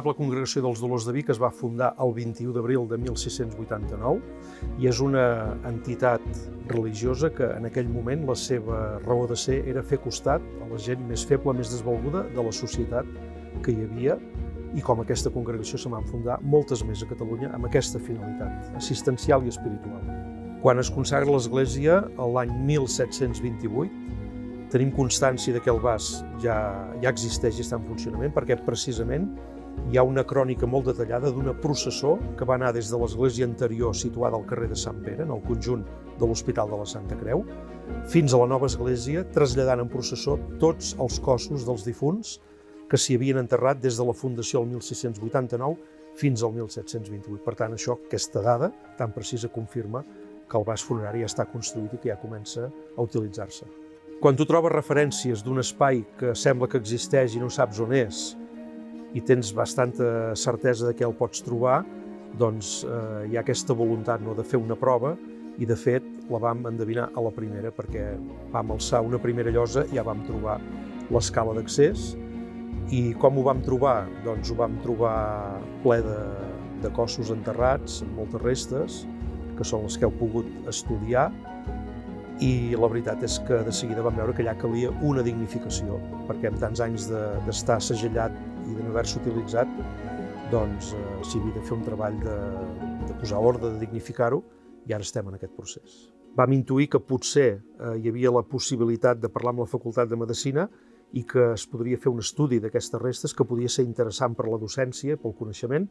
Venerable Congregació dels Dolors de Vic es va fundar el 21 d'abril de 1689 i és una entitat religiosa que en aquell moment la seva raó de ser era fer costat a la gent més feble, més desvalguda de la societat que hi havia, i com aquesta congregació se van fundar moltes més a Catalunya amb aquesta finalitat assistencial i espiritual. Quan es consagra l'Església, l'any 1728, tenim constància que el vas ja existeix i està en funcionament perquè precisament hi ha una crònica molt detallada d'una processó que va anar des de l'església anterior situada al carrer de Sant Pere, en el conjunt de l'Hospital de la Santa Creu, fins a la nova església, traslladant en processó tots els cossos dels difunts que s'hi havien enterrat des de la fundació el 1689 fins al 1728. Per tant, aquesta dada tan precisa confirma que el vas funerari ja està construït i que ja comença a utilitzar-se. Quan tu trobes referències d'un espai que sembla que existeix i no saps on és i tens bastanta certesa de què el pots trobar, doncs hi ha aquesta voluntat de fer una prova i de fet la vam endevinar a la primera perquè vam alçar una primera llosa i ja vam trobar l'escala d'accés. I com ho vam trobar? Doncs ho vam trobar ple de cossos enterrats, amb moltes restes, que són les que heu pogut estudiar, i la veritat és que de seguida vam veure que allà calia una dignificació, perquè amb tants anys d'estar segellat i de no haver-se utilitzat, doncs s'hi havia de fer un treball de posar ordre, de dignificar-ho, i ara estem en aquest procés. Vam intuir que potser hi havia la possibilitat de parlar amb la Facultat de Medicina i que es podria fer un estudi d'aquestes restes que podia ser interessant per la docència, pel coneixement,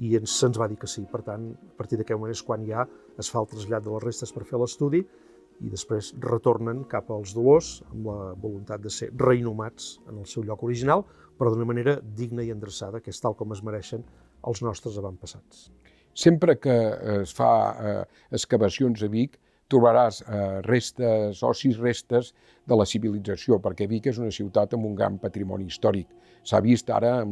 i se'ns va dir que sí. Per tant, a partir d'aquell moment és quan ja es fa el trasllat de les restes per fer l'estudi i després retornen cap als Dolors amb la voluntat de ser reinhumats en el seu lloc original, però d'una manera digna i endreçada, que és tal com es mereixen els nostres avantpassats. Sempre que es fa excavacions a Vic, trobaràs restes, ossis, restes de la civilització, perquè Vic és una ciutat amb un gran patrimoni històric. S'ha vist ara,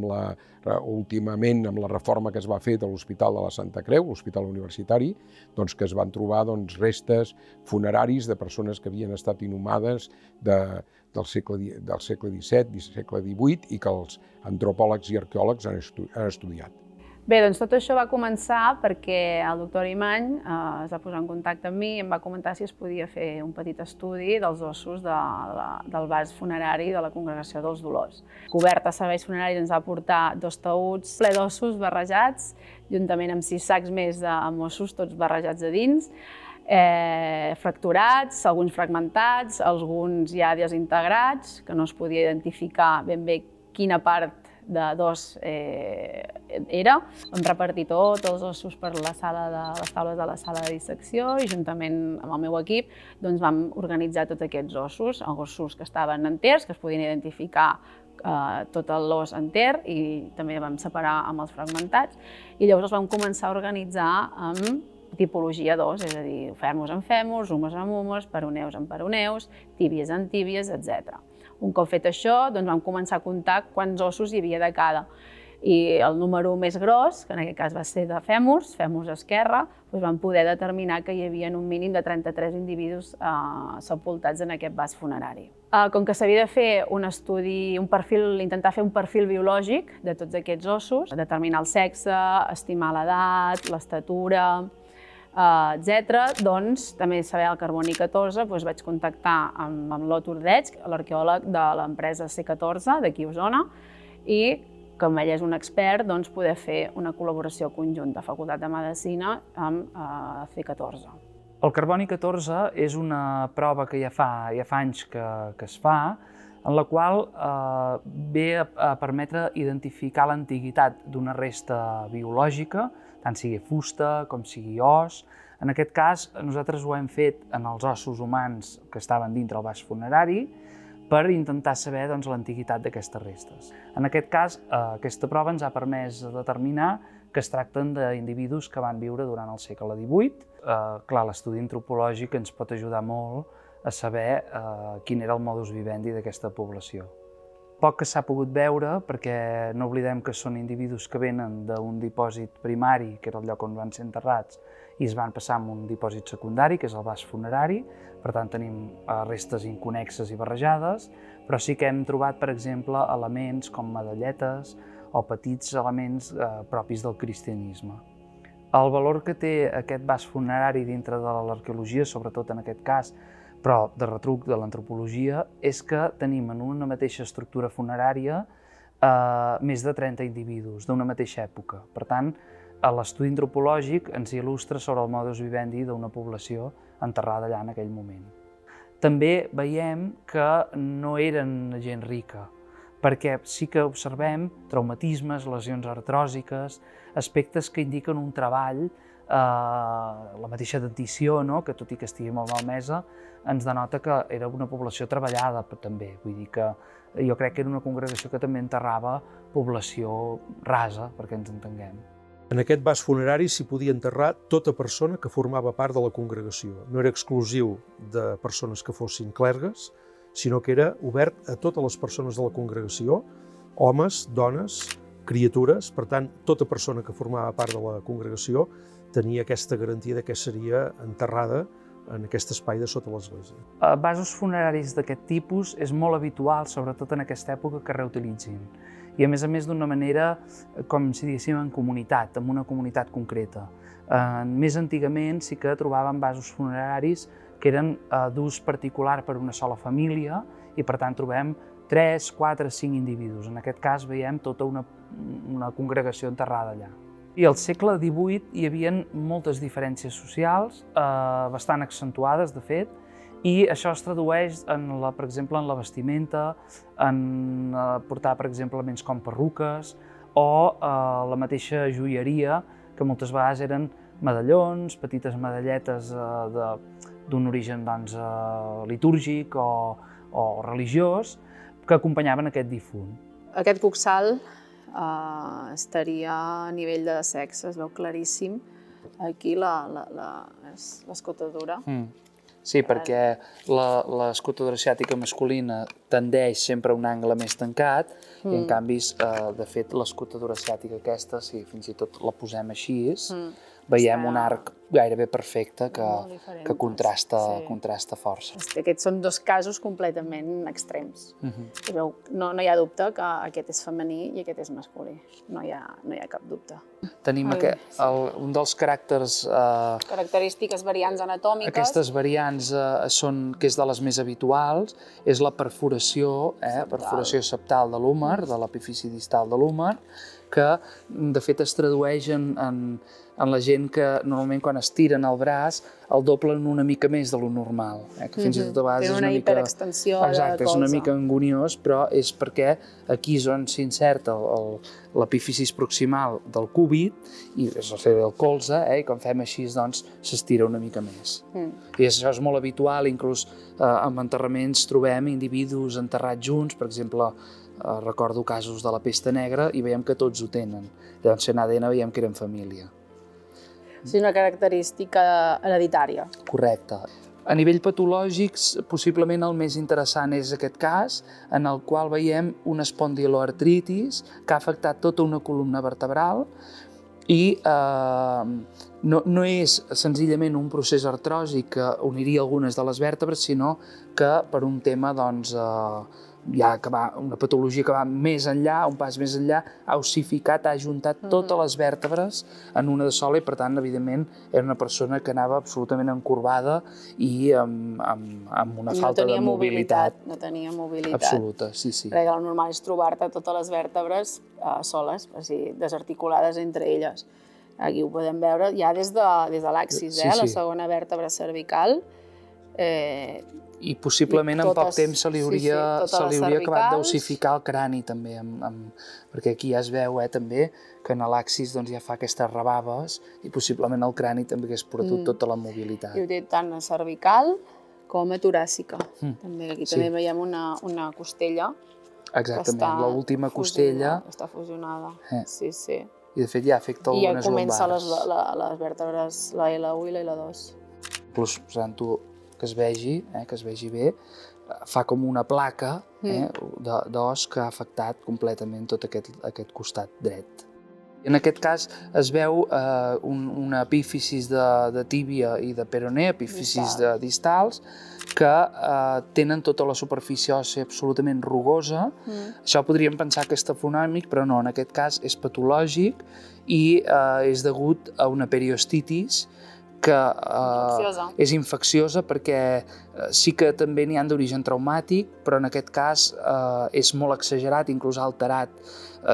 últimament, amb la reforma que es va fer de l'Hospital de la Santa Creu, l'Hospital Universitari, doncs que es van trobar restes funeraris de persones que havien estat inhumades del segle XVII, segle XVIII, i que els antropòlegs i arqueòlegs han estudiat. Bé, doncs tot això va començar perquè el doctor Arimany es va posar en contacte amb mi i em va comentar si es podia fer un petit estudi dels ossos del vas funerari de la Congregació dels Dolors. Coberta Serveis Funeraris ens va portar 2 taüts ple d'ossos barrejats, juntament amb 6 sacs més amb ossos, tots barrejats a dins, fracturats, alguns fragmentats, alguns ja desintegrats, que no es podia identificar ben bé quina part de dos era. Vam repartir tots els ossos per les taules de la sala de dissecció i juntament amb el meu equip vam organitzar tots aquests ossos que estaven enters, que es podien identificar tot l'os enter, i també vam separar amb els fragmentats, i llavors els vam començar a organitzar amb tipologia d'os, és a dir, fèmurs en fèmurs, húmers en húmers, peroneus en peroneus, tíbies en tíbies, etc. Un cop fet això, vam començar a comptar quants ossos hi havia de cada. I el número més gros, que en aquest cas va ser de fèmurs esquerre, vam poder determinar que hi havia un mínim de 33 individus sepultats en aquest vas funerari. Com que s'havia de fer un estudi, intentar fer un perfil biològic de tots aquests ossos, determinar el sexe, estimar l'edat, l'estatura, etc., doncs també saber el carboni 14, vaig contactar amb l'Ot Ordeig, l'arqueòleg de l'empresa C14 d'aquí a Osona, i com ell és un expert, poder fer una col·laboració conjunta, Facultat de Medicina amb C14. El carboni 14 és una prova que ja fa anys que es fa, en la qual ve a permetre identificar l'antiguitat d'una resta biològica, tant sigui fusta com sigui os. En aquest cas, nosaltres ho hem fet en els ossos humans que estaven dintre el vas funerari per intentar saber l'antiguitat d'aquestes restes. En aquest cas, aquesta prova ens ha permès determinar que es tracten d'individus que van viure durant el segle XVIII. Clar, l'estudi antropològic ens pot ajudar molt a saber quin era el modus vivendi d'aquesta població. Poc que s'ha pogut veure, perquè no oblidem que són individus que venen d'un dipòsit primari, que era el lloc on van ser enterrats, i es van passar a un dipòsit secundari, que és el vas funerari. Per tant, tenim restes inconexes i barrejades, però sí que hem trobat, per exemple, elements com medalletes o petits elements propis del cristianisme. El valor que té aquest vas funerari dintre de l'arqueologia, sobretot en aquest cas, però de retruc de l'antropologia, és que tenim en una mateixa estructura funerària més de 30 individus d'una mateixa època. Per tant, l'estudi antropològic ens il·lustra sobre el modus vivendi d'una població enterrada allà en aquell moment. També veiem que no eren gent rica, perquè sí que observem traumatismes, lesions artròsiques, aspectes que indiquen un treball, la mateixa dentició, que tot i que estigui molt malmesa, ens denota que era una població treballada també. Vull dir que jo crec que era una congregació que també enterrava població rasa, perquè ens entenguem. En aquest vas funerari s'hi podia enterrar tota persona que formava part de la congregació. No era exclusiu de persones que fossin clergues, sinó que era obert a totes les persones de la congregació, homes, dones, criatures. Per tant, tota persona que formava part de la congregació tenia aquesta garantia de que seria enterrada en aquest espai de sota l'església. Vasos funeraris d'aquest tipus és molt habitual, sobretot en aquesta època, que reutilitzin. I a més d'una manera, com si diguéssim, en comunitat, en una comunitat concreta. Més antigament sí que trobàvem vasos funeraris que eren d'ús particular per una sola família i per tant trobem 3, 4, 5 individus. En aquest cas veiem tota una congregació enterrada allà. I al segle XVIII hi havia moltes diferències socials, bastant accentuades de fet, i això es tradueix, per exemple, en la vestimenta, en portar, per exemple, elements com perruques o la mateixa joieria, que moltes vegades eren medallons, petites medalletes d'un origen litúrgic o religiós, que acompanyaven aquest difunt. Aquest coxal estaria a nivell de sexe, es veu claríssim. Aquí l'escotadura. Sí, perquè l'escotadura asiàtica masculina tendeix sempre a un angle més tancat i, en canvi, de fet, l'escotadura asiàtica aquesta, si fins i tot la posem així, veiem un arc gairebé perfecte que contrasta força. Aquests són dos casos completament extrems. No hi ha dubte que aquest és femení i aquest és masculí. No hi ha cap dubte. Tenim un dels característiques variants anatòmiques. Aquestes variants són, que és de les més habituals, és la perforació septal de l'húmer, de l'epifici distal de l'húmer, que de fet es tradueix en la gent que normalment quan estiren el braç el doblen una mica més de lo normal. Que fins i tot a vegades és una hiperextensió de colze. Exacte, és una mica anguniós, però és perquè aquí és on s'inserta l'epífisis proximal del cúbit, i és el colze, i quan fem així doncs s'estira una mica més. I això és molt habitual, inclús en enterraments trobem individus enterrats junts, per exemple, recordo casos de la pesta negra i veiem que tots ho tenen. Llavors, en ADN veiem que eren família. És una característica hereditària. Correcte. A nivell patològic, possiblement el més interessant és aquest cas, en el qual veiem una espondiloartritis que ha afectat tota una columna vertebral i no és senzillament un procés artròsic que uniria algunes de les vèrtebres, sinó que per un tema, doncs, una patologia que va més enllà, un pas més enllà, ha ossificat, ha ajuntat totes les vèrtebres en una de sola i, per tant, evidentment, era una persona que anava absolutament encorbada i amb una falta de mobilitat. No tenia mobilitat. Absoluta, sí. Perquè el normal és trobar-te totes les vèrtebres soles, desarticulades entre elles. Aquí ho podem veure ja des de l'axis, la segona vèrtebra cervical. I possiblement en poc temps se li hauria acabat d'ossificar el crani també, perquè aquí ja es veu també que en l'axis ja fa aquestes rebaves i possiblement el crani també hagués perdut tota la mobilitat. I ho té tant a cervical com a toràcica. Aquí també veiem una costella. Exactament, l'última costella. Està fusionada, sí. I de fet ja afecta algunes lumbars. I ja comença les vèrtebres, la L1 i la L2. Inclús posant-ho que es vegi bé, fa com una placa d'os que ha afectat completament tot aquest costat dret. En aquest cas es veu una epífisis de tíbia i de peroné, epífisis distals, que tenen tota la superfície òssia absolutament rugosa. Això podríem pensar que és tafonòmic, però no, en aquest cas és patològic i és degut a una periostitis que és infecciosa perquè sí que també n'hi ha d'origen traumàtic, però en aquest cas és molt exagerat, inclús ha alterat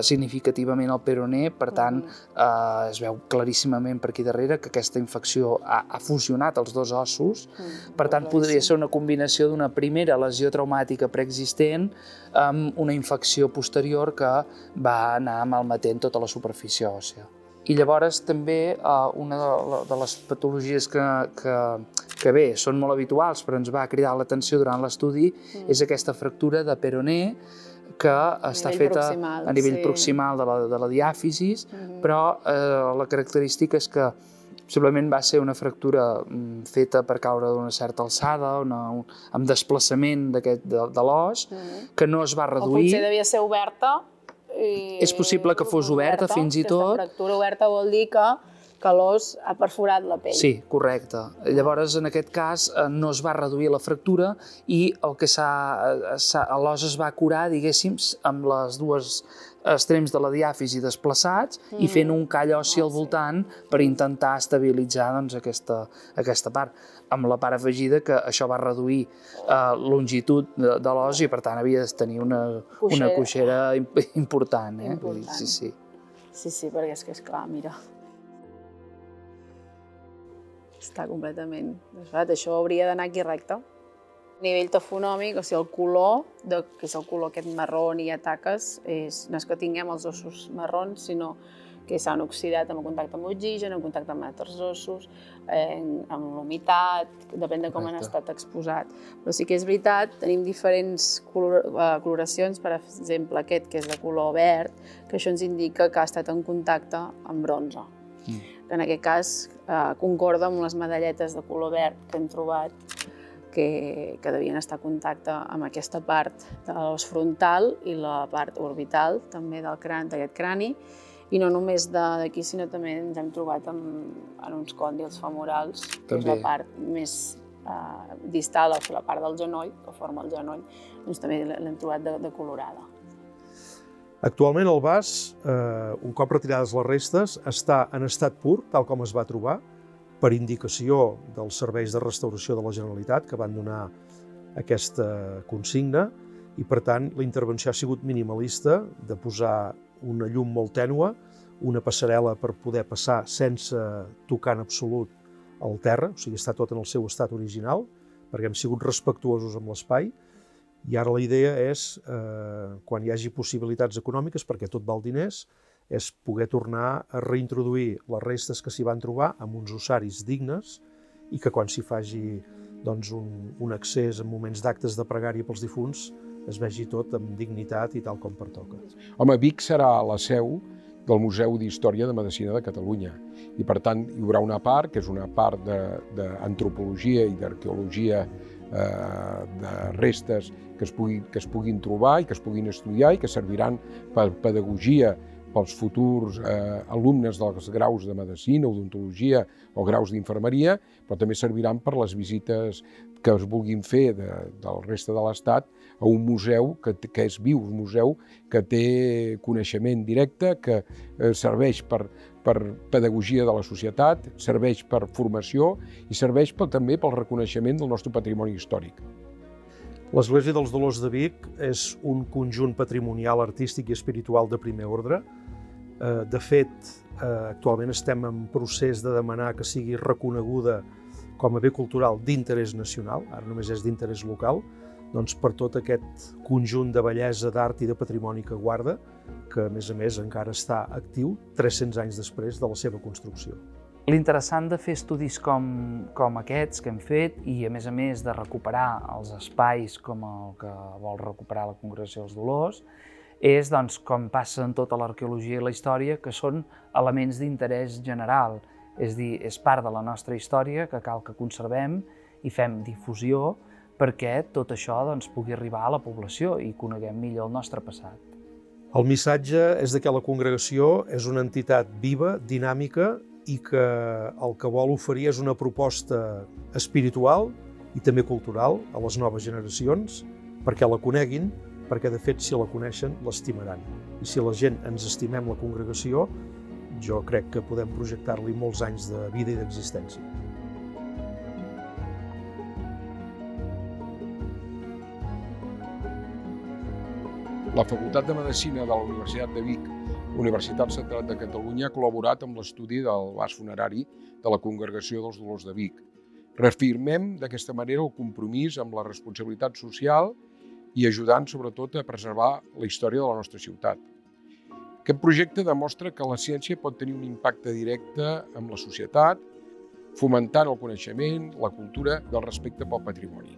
significativament el peroné, per tant es veu claríssimament per aquí darrere que aquesta infecció ha fusionat els dos ossos, per tant podria ser una combinació d'una primera lesió traumàtica preexistent amb una infecció posterior que va anar malmetent tota la superfície òssia. I llavors també una de les patologies que bé, són molt habituals però ens va cridar l'atenció durant l'estudi és aquesta fractura de peroné que està feta a nivell proximal de la diàfisis, però la característica és que possiblement va ser una fractura feta per caure d'una certa alçada, amb desplaçament de l'os, que no es va reduir. O potser devia ser oberta. És possible que fos oberta, fins i tot. Aquesta fractura oberta vol dir que l'os ha perforat la pell. Sí, correcte. Llavors, en aquest cas, no es va reduir la fractura i l'os es va curar, diguéssim, amb les dues extrems de la diàfisi desplaçats i fent un call ossi al voltant per intentar estabilitzar aquesta part. Amb la part afegida que això va reduir longitud de l'os i per tant havia de tenir una coixera important. Sí, perquè és que és clar, mira. Està completament desfarat. Això hauria d'anar aquí recte. A nivell tafonòmic, o sigui, el color, que és el color aquest marró i taques, no és que tinguem els ossos marrons, sinó que s'han oxidat en contacte amb oxigen, en contacte amb altres ossos, amb l'humitat, depèn de com han estat exposats. Però sí que és veritat, tenim diferents coloracions, per exemple aquest que és de color verd, que això ens indica que ha estat en contacte amb bronze. En aquest cas concorda amb les medalletes de color verd que hem trobat que devien estar en contacte amb aquesta part de l'os frontal i la part orbital també d'aquest crani. I no només d'aquí, sinó també ens hem trobat en uns còndils femorals, que és la part més distal, la part del genoll, que forma el genoll, doncs també l'hem trobat de colorada. Actualment el vas, un cop retirades les restes, està en estat pur, tal com es va trobar, per indicació dels serveis de restauració de la Generalitat que van donar aquesta consigna i, per tant, la intervenció ha sigut minimalista, de posar una llum molt tènue, una passarel·la per poder passar sense tocar en absolut el terra, o sigui, està tot en el seu estat original, perquè hem sigut respectuosos amb l'espai, i ara la idea és, quan hi hagi possibilitats econòmiques, perquè tot val diners, és poder tornar a reintroduir les restes que s'hi van trobar amb uns ossaris dignes i que quan s'hi faci un accés en moments d'actes de pregària pels difunts es vegi tot amb dignitat i tal com pertoca. Home, Vic serà la seu del Museu d'Història de Medicina de Catalunya i per tant hi haurà una part que és una part d'antropologia i d'arqueologia de restes que es puguin trobar i que es puguin estudiar i que serviran per pedagogia pels futurs alumnes dels graus de Medicina, Odontologia o graus d'Infermeria, però també serviran per les visites que es vulguin fer del reste de l'Estat a un museu que és viu, un museu que té coneixement directe, que serveix per pedagogia de la societat, serveix per formació i serveix també pel reconeixement del nostre patrimoni històric. L'Església dels Dolors de Vic és un conjunt patrimonial, artístic i espiritual de primer ordre. De fet, actualment estem en procés de demanar que sigui reconeguda com a bé cultural d'interès nacional, ara només és d'interès local, doncs per tot aquest conjunt de bellesa, d'art i de patrimoni que guarda, que a més encara està actiu 300 anys després de la seva construcció. L'interessant de fer estudis com aquests que hem fet i, a més de recuperar els espais com el que vol recuperar la Congregació dels Dolors, és, com passa en tota l'arqueologia i la història, que són elements d'interès general. És a dir, és part de la nostra història que cal que conservem i fem difusió perquè tot això pugui arribar a la població i coneguem millor el nostre passat. El missatge és que la congregació és una entitat viva, dinàmica i que el que vol oferir és una proposta espiritual i també cultural a les noves generacions perquè la coneguin, perquè de fet si la coneixen l'estimaran. I si la gent ens estimem la congregació, jo crec que podem projectar-li molts anys de vida i d'existència. La Facultat de Medicina de la Universitat de Vic, Universitat Central de Catalunya, ha col·laborat amb l'estudi del vas funerari de la Congregació dels Dolors de Vic. Reafirmem d'aquesta manera el compromís amb la responsabilitat social i ajudant sobretot a preservar la història de la nostra ciutat. Aquest projecte demostra que la ciència pot tenir un impacte directe amb la societat, fomentant el coneixement, la cultura i el respecte pel patrimoni.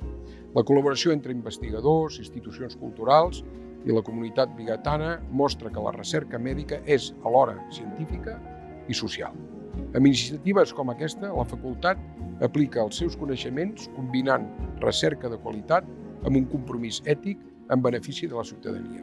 La col·laboració entre investigadors, institucions culturals i la comunitat bigatana mostra que la recerca mèdica és alhora científica i social. Amb iniciatives com aquesta, la facultat aplica els seus coneixements combinant recerca de qualitat amb un compromís ètic en benefici de la ciutadania.